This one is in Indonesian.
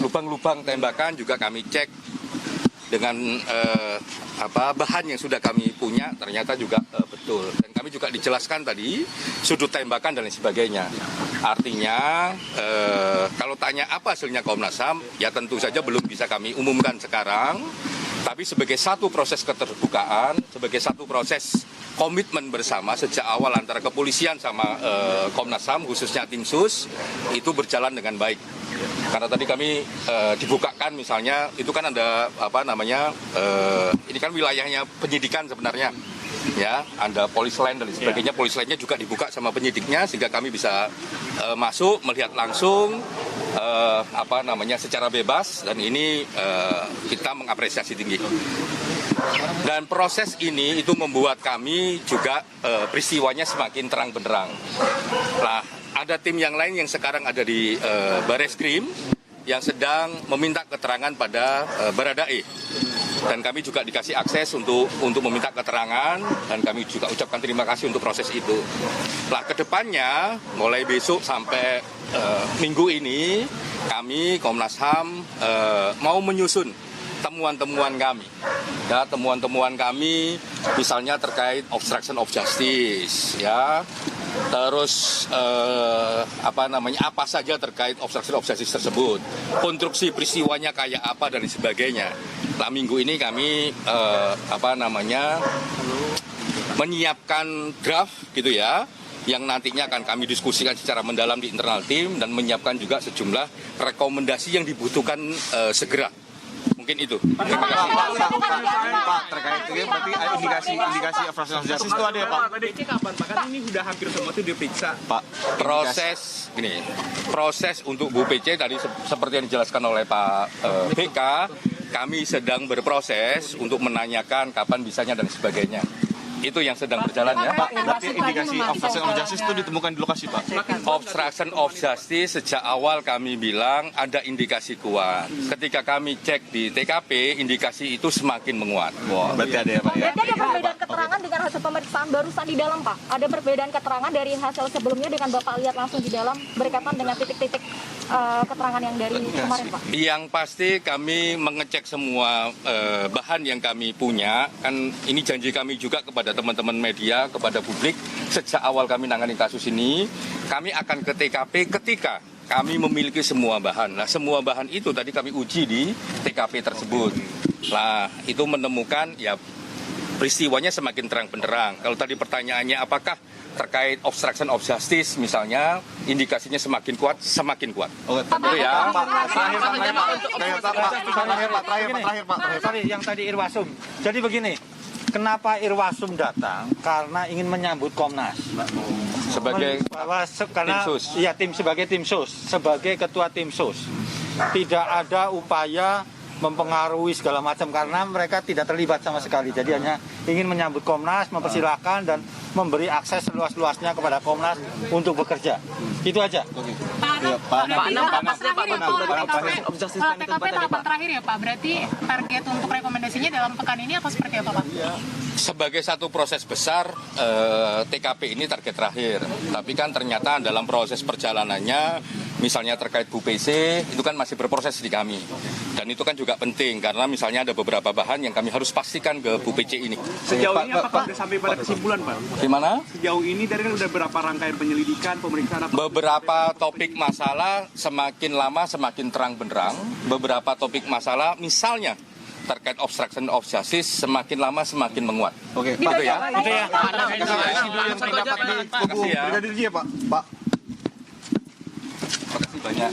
lubang-lubang tembakan juga kami cek dengan bahan yang sudah kami punya, ternyata juga betul. Dan kami juga dijelaskan tadi sudut tembakan dan lain sebagainya. Artinya kalau tanya apa hasilnya Komnas HAM, ya tentu saja belum bisa kami umumkan sekarang. Tapi sebagai satu proses keterbukaan, sebagai satu proses komitmen bersama sejak awal antara kepolisian sama Komnas HAM, khususnya tim sus, itu berjalan dengan baik. Karena tadi kami dibukakan misalnya, itu kan ada ini kan wilayahnya penyidikan sebenarnya. Ya, ada polis lain dan sebagainya. Polis lainnya juga dibuka sama penyidiknya sehingga kami bisa masuk melihat langsung secara bebas, dan ini kita mengapresiasi tinggi. Dan proses ini itu membuat kami juga peristiwanya semakin terang benderang. Nah, ada tim yang lain yang sekarang ada di Bareskrim yang sedang meminta keterangan pada Baradae. Dan kami juga dikasih akses untuk meminta keterangan, dan kami juga ucapkan terima kasih untuk proses itu. Nah, kedepannya mulai besok sampai minggu ini kami Komnas HAM mau menyusun temuan-temuan kami. Ya, temuan-temuan kami misalnya terkait obstruction of justice, ya. Terus apa saja terkait obstruction of justice tersebut, konstruksi peristiwanya kayak apa dan sebagainya. Nah, minggu ini kami menyiapkan draft gitu ya, yang nantinya akan kami diskusikan secara mendalam di internal tim dan menyiapkan juga sejumlah rekomendasi yang dibutuhkan segera. Mungkin itu. Terima kasih. Pak, terkait itu berarti indikasi obstruction of justice itu ada ya, Pak? Kapan? Bahkan ini sudah hampir semua itu diperiksa. Pak, proses untuk Bu PC tadi seperti yang dijelaskan oleh Pak BK, kami sedang berproses untuk menanyakan kapan bisanya dan sebagainya. Itu yang sedang berjalan ya, Pak. Berarti indikasi obstruction of justice itu ditemukan di lokasi, Pak? Obstruction of justice sejak awal kami bilang ada indikasi kuat. Ketika kami cek di TKP, indikasi itu semakin menguat. Wah, berarti ada ya, Pak ya? Berarti ada perbedaan keterangan dengan hasil pemeriksaan barusan di dalam, Pak? Ada perbedaan keterangan dari hasil sebelumnya dengan Bapak lihat langsung di dalam berkaitan dengan titik-titik keterangan yang dari kemarin, Pak? Yang pasti kami mengecek semua bahan yang kami punya. Kan ini janji kami juga kepada teman-teman media, kepada publik, sejak awal kami nangani kasus ini, kami akan ke TKP ketika kami memiliki semua bahan. Nah, semua bahan itu tadi kami uji di TKP tersebut. Nah, itu menemukan ya peristiwanya semakin terang benderang. Kalau tadi pertanyaannya apakah terkait obstruction of justice misalnya, indikasinya semakin kuat. Oh, ya. Terakhir, Pak. Sorry, yang tadi Irwasum. Jadi begini, kenapa Irwasum datang? Karena ingin menyambut Komnas. Sebagai karena tim sus. Iya, sebagai tim sus, sebagai ketua tim sus. Tidak ada upaya mempengaruhi segala macam karena mereka tidak terlibat sama sekali. Jadi hanya ingin menyambut Komnas, mempersilahkan dan memberi akses seluas-luasnya kepada Komnas untuk bekerja. Itu aja. TKP tahapan terakhir ya Pak. Berarti target untuk rekomendasinya dalam pekan ini apa seperti apa Pak? Sebagai satu proses besar, TKP ini target terakhir. Tapi kan ternyata dalam proses perjalanannya, misalnya terkait Bu PC, itu kan masih berproses di kami. Dan itu kan juga penting, karena misalnya ada beberapa bahan yang kami harus pastikan ke Bu PC ini. Sejauh ini apakah sudah sampai pada kesimpulan, Pak? Gimana? Sejauh ini dari kan sudah berapa rangkaian penyelidikan, pemeriksaan apa? Beberapa topik masalah semakin lama semakin terang benderang. Beberapa topik masalah, misalnya terkait obstruction of justice, semakin lama semakin menguat. Oke, Pak. Pak. Ya. Itu ya. Brigadir J ya, Pak. Terima kasih banyak.